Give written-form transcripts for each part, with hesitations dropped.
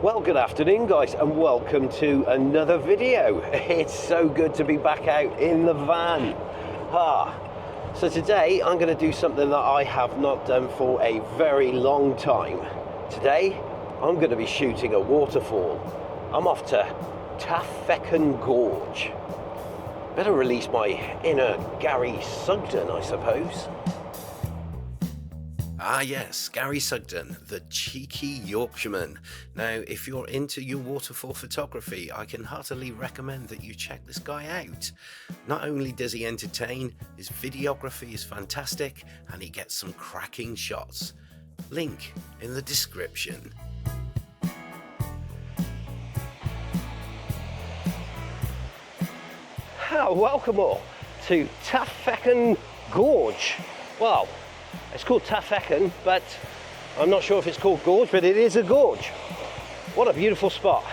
Well, good afternoon guys, and welcome to another video. It's so good to be back out in the van. So today I'm going to do something that I have not done for a very long time. Today I'm going to be shooting a waterfall. I'm off to Taf Fechan Gorge. Better release my inner Garry Sugden, I suppose. Ah yes, Garry Sugden, the cheeky Yorkshireman. Now, if you're into your waterfall photography, I can heartily recommend that you check this guy out. Not only does he entertain, his videography is fantastic, and he gets some cracking shots. Link in the description. Welcome all to Taf Fechan Gorge. Well, it's called Taf Fechan, but I'm not sure if it's called Gorge, but it is a gorge. What a beautiful spot.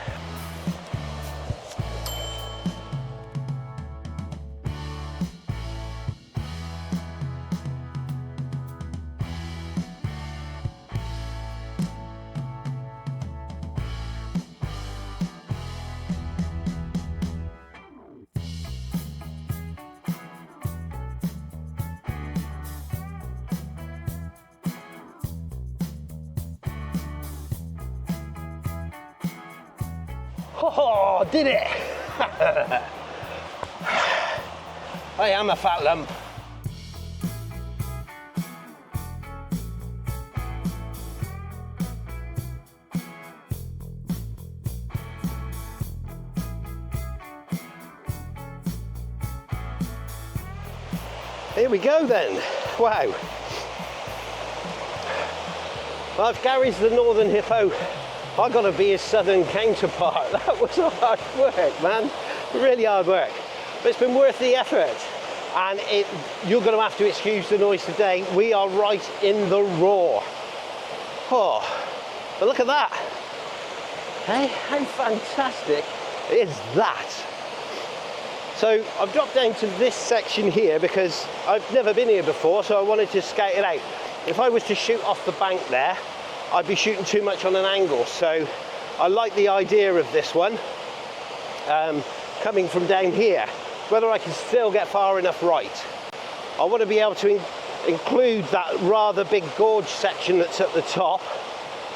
Oh, did it! I am a fat lump. Here we go then. Wow. Well, if Gary's the northern hippo, I gotta be his southern counterpart. That was hard work, man. Really hard work. But it's been worth the effort. And you're gonna have to excuse the noise today. We are right in the raw. Oh, but look at that. Hey, how fantastic is that? So I've dropped down to this section here because I've never been here before, so I wanted to scout it out. If I was to shoot off the bank there, I'd be shooting too much on an angle, so I like the idea of this one coming from down here. Whether I can still get far enough right. I want to be able to include that rather big gorge section that's at the top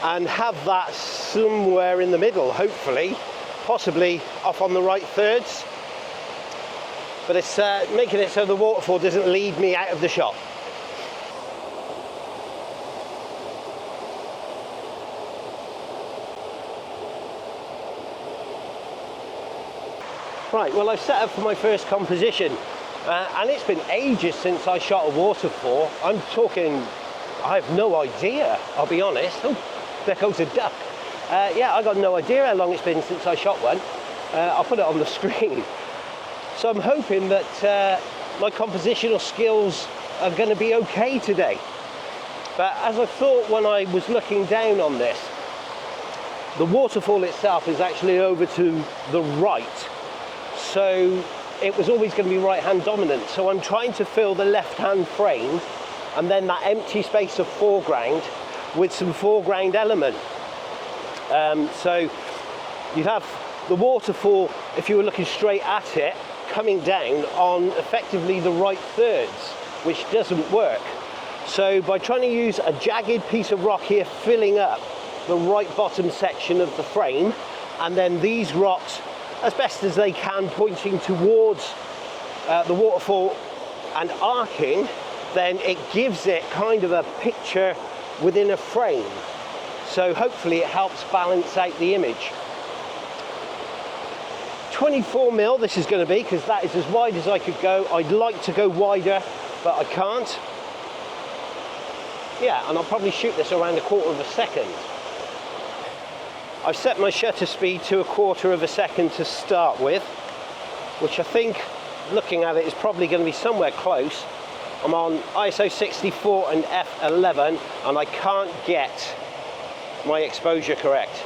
and have that somewhere in the middle, hopefully, possibly off on the right thirds. But it's making it so the waterfall doesn't lead me out of the shot. Right, well, I've set up for my first composition and it's been ages since I shot a waterfall. I'm talking, I have no idea, I'll be honest. Oh, there goes a duck. Yeah, I got no idea how long it's been since I shot one. I'll put it on the screen. So I'm hoping that my compositional skills are going to be okay today. But as I thought when I was looking down on this, the waterfall itself is actually over to the right. So it was always going to be right-hand dominant. So I'm trying to fill the left-hand frame and then that empty space of foreground with some foreground element. So you'd have the waterfall, if you were looking straight at it, coming down on effectively the right thirds, which doesn't work. So by trying to use a jagged piece of rock here filling up the right bottom section of the frame, and then these rocks as best as they can pointing towards the waterfall and arcing, then it gives it kind of a picture within a frame. So hopefully it helps balance out the image. 24mm this is going to be, because that is as wide as I could go. I'd like to go wider, but I can't. Yeah, and I'll probably shoot this around 1/4 second. I've set my shutter speed to 1/4 second to start with, which I think, looking at it, is probably going to be somewhere close. I'm on ISO 64 and f11, and I can't get my exposure correct.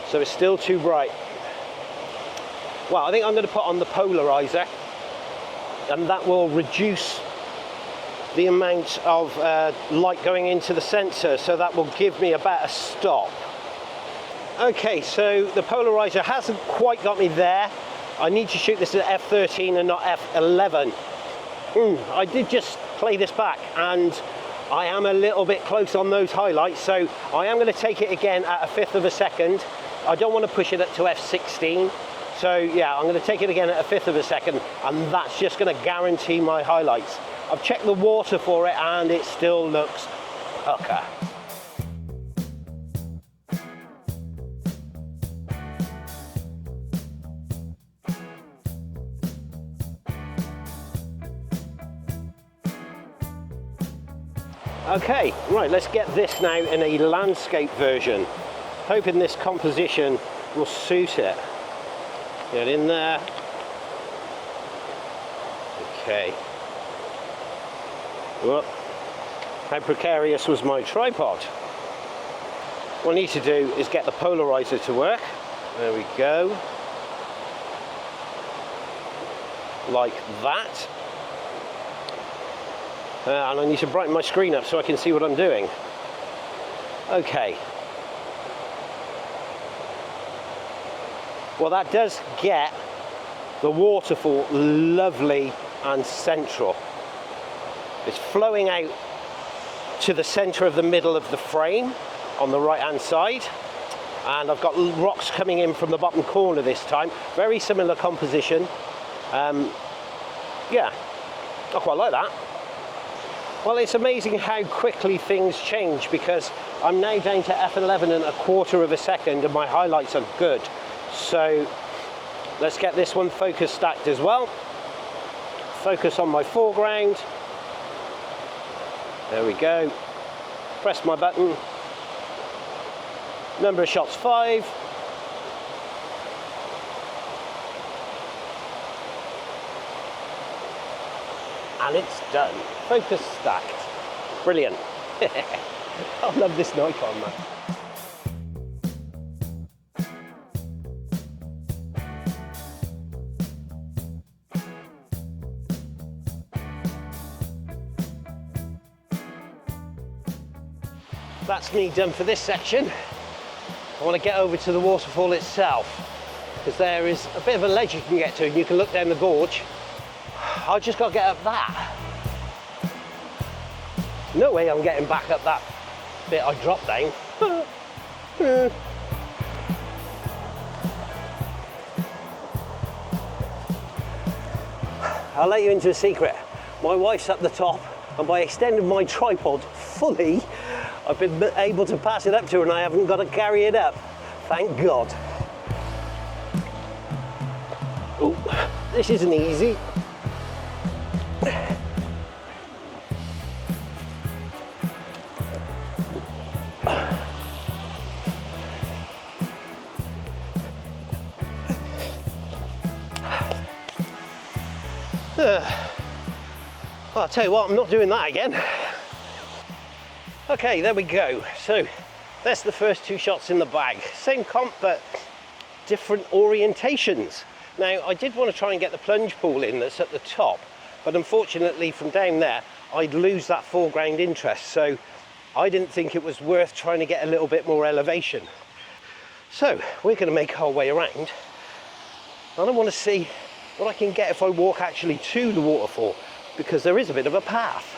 So it's still too bright. Well, I think I'm going to put on the polarizer, and that will reduce the amount of light going into the sensor, so that will give me a better stop. Okay, so the polarizer hasn't quite got me there. I need to shoot this at f13 and not f11. I did just play this back and I am a little bit close on those highlights, so I am going to take it again at a fifth of a second. I don't want to push it up to f16, so yeah, I'm going to take it again at a fifth of a second, and that's just going to guarantee my highlights. I've checked the water for it and it still looks pucker. Okay, right, let's get this now in a landscape version. Hoping this composition will suit it. Get in there. Okay. Whoop. How precarious was my tripod? What I need to do is get the polarizer to work. There we go. Like that. And I need to brighten my screen up so I can see what I'm doing. Okay. Well, that does get the waterfall lovely and central. It's flowing out to the center of the middle of the frame on the right hand side, and I've got rocks coming in from the bottom corner this time. Very similar composition. Yeah, I quite like that. Well, it's amazing how quickly things change, because I'm now down to f11 and a quarter of a second and my highlights are good. So let's get this one focus stacked as well. Focus on my foreground. There we go. Press my button. Number of shots 5. And it's done. Focus stacked. Brilliant. I love this Nikon, man. That's me done for this section. I want to get over to the waterfall itself, because there is a bit of a ledge you can get to and you can look down the gorge. I just got to get up that. No way I'm getting back up that bit I dropped down. I'll let you into a secret. My wife's up the top, and by extending my tripod fully, I've been able to pass it up to her and I haven't got to carry it up. Thank God. Oh, this isn't easy. Well, I'll tell you what, I'm not doing that again. Okay, there we go. So that's the first 2 shots in the bag. Same comp, but different orientations. Now, I did want to try and get the plunge pool in that's at the top, but unfortunately from down there, I'd lose that foreground interest. So I didn't think it was worth trying to get a little bit more elevation. So we're going to make our way around. And I want to see what I can get if I walk actually to the waterfall, because there is a bit of a path.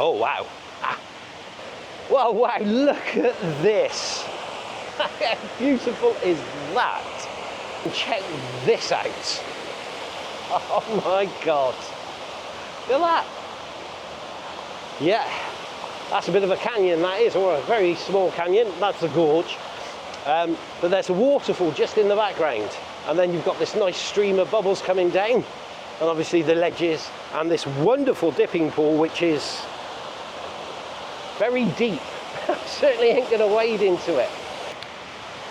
Oh wow. Well, wow, look at this. How beautiful is that? And check this out. Oh my God. Look at that. Yeah, that's a bit of a canyon, that is, or a very small canyon. That's the gorge. But there's a waterfall just in the background. And then you've got this nice stream of bubbles coming down. And obviously the ledges and this wonderful dipping pool, which is very deep. I certainly ain't going to wade into it.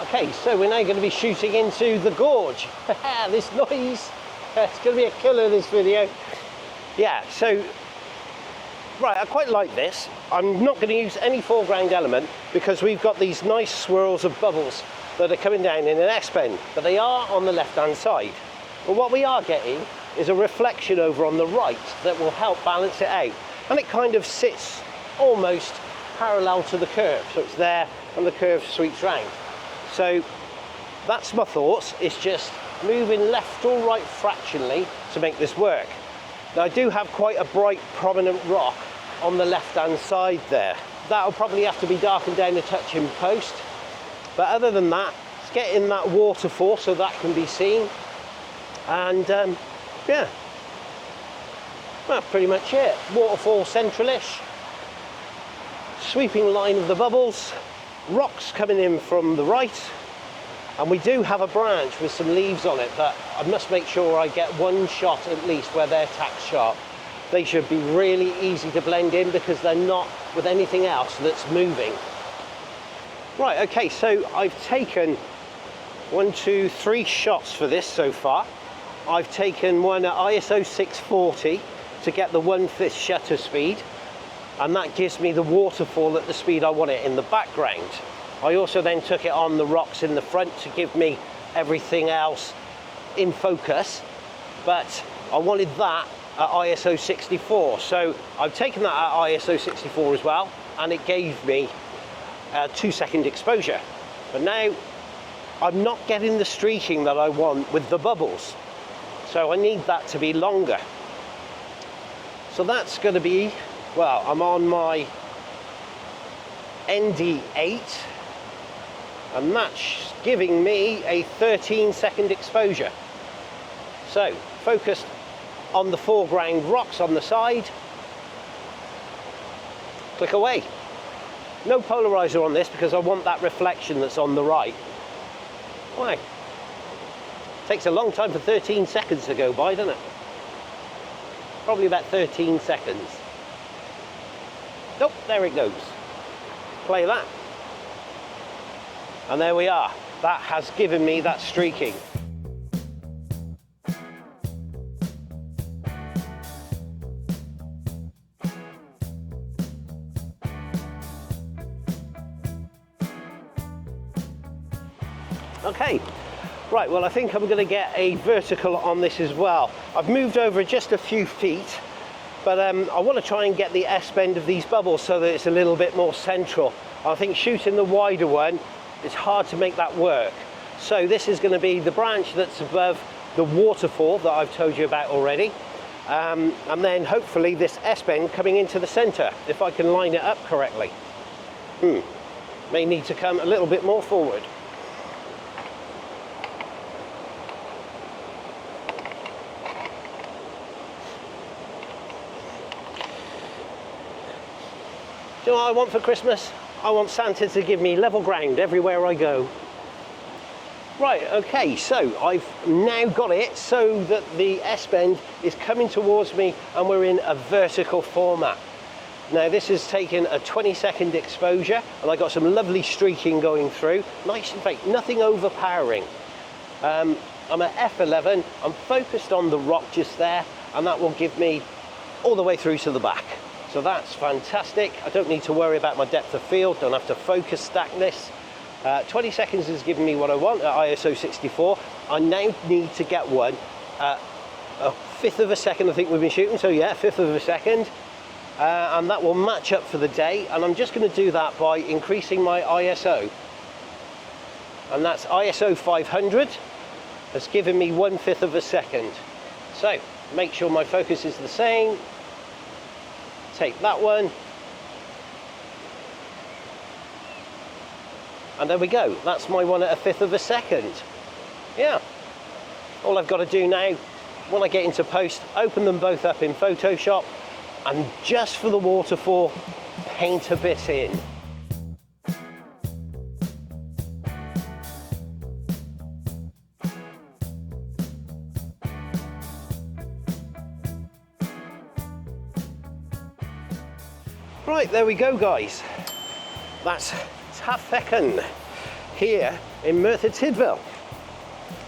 Okay, so we're now going to be shooting into the gorge. This noise, it's going to be a killer, this video. Yeah, so, right, I quite like this. I'm not going to use any foreground element because we've got these nice swirls of bubbles that are coming down in an S-bend, but they are on the left-hand side. But what we are getting is a reflection over on the right that will help balance it out. And it kind of sits almost parallel to the curve. So it's there and the curve sweeps round. So that's my thoughts. It's just moving left or right fractionally to make this work. Now I do have quite a bright prominent rock on the left-hand side there. That'll probably have to be darkened down a touch in post. But other than that, it's getting that waterfall so that can be seen. And yeah, that's pretty much it. Waterfall centralish, sweeping line of the bubbles, rocks coming in from the right, and we do have a branch with some leaves on it, but I must make sure I get one shot at least where they're tack sharp. They should be really easy to blend in because they're not with anything else that's moving. Right, okay, so I've taken 1, 2, 3 shots for this so far. I've taken one at ISO 640 to get the 1/5 shutter speed, and that gives me the waterfall at the speed I want it in the background. I also then took it on the rocks in the front to give me everything else in focus, but I wanted that at ISO 64. So I've taken that at ISO 64 as well, and it gave me a 2-second exposure. But now I'm not getting the streaking that I want with the bubbles. So I need that to be longer. So that's going to be, well, I'm on my ND8, and that's giving me a 13-second exposure. So focused on the foreground rocks on the side, click away. No polarizer on this because I want that reflection that's on the right. Why? Takes a long time for 13 seconds to go by, doesn't it? Probably about 13 seconds. Nope, there it goes. Play that. And there we are. That has given me that streaking. Okay, right, well I think I'm going to get a vertical on this as well. I've moved over just a few feet, but I want to try and get the S-bend of these bubbles so that it's a little bit more central. I think shooting the wider one, it's hard to make that work. So this is going to be the branch that's above the waterfall that I've told you about already. And then hopefully this S-bend coming into the center, if I can line it up correctly. May need to come a little bit more forward. Do you know what I want for Christmas? I want Santa to give me level ground everywhere I go. Right, okay, so I've now got it so that the S-bend is coming towards me and we're in a vertical format. Now this has taken a 20-second exposure and I got some lovely streaking going through. Nice, in fact, nothing overpowering. I'm at F11, I'm focused on the rock just there, and that will give me all the way through to the back. So that's fantastic. I don't need to worry about my depth of field, don't have to focus stack this. 20 seconds has given me what I want at ISO 64. I now need to get one at a 1/5 of a second, I think we've been shooting, so yeah, 1/5 of a second. And that will match up for the day, and I'm just going to do that by increasing my ISO. And that's ISO 500, has given me 1/5 of a second. So, make sure my focus is the same. Take that one, and there we go. That's my one at a 1/5 of a second. Yeah, all I've got to do now when I get into post, open them both up in Photoshop, and just for the waterfall, paint a bit in. Right, there we go, guys. That's Taf Fechan here in Merthyr Tydfil.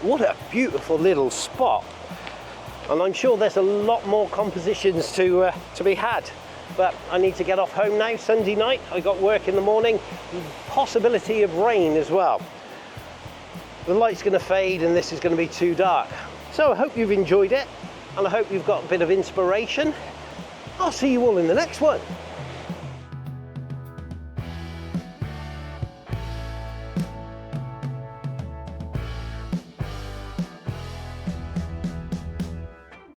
What a beautiful little spot. And I'm sure there's a lot more compositions to be had. But I need to get off home now, Sunday night. I got work in the morning, possibility of rain as well. The light's going to fade and this is going to be too dark. So I hope you've enjoyed it and I hope you've got a bit of inspiration. I'll see you all in the next one.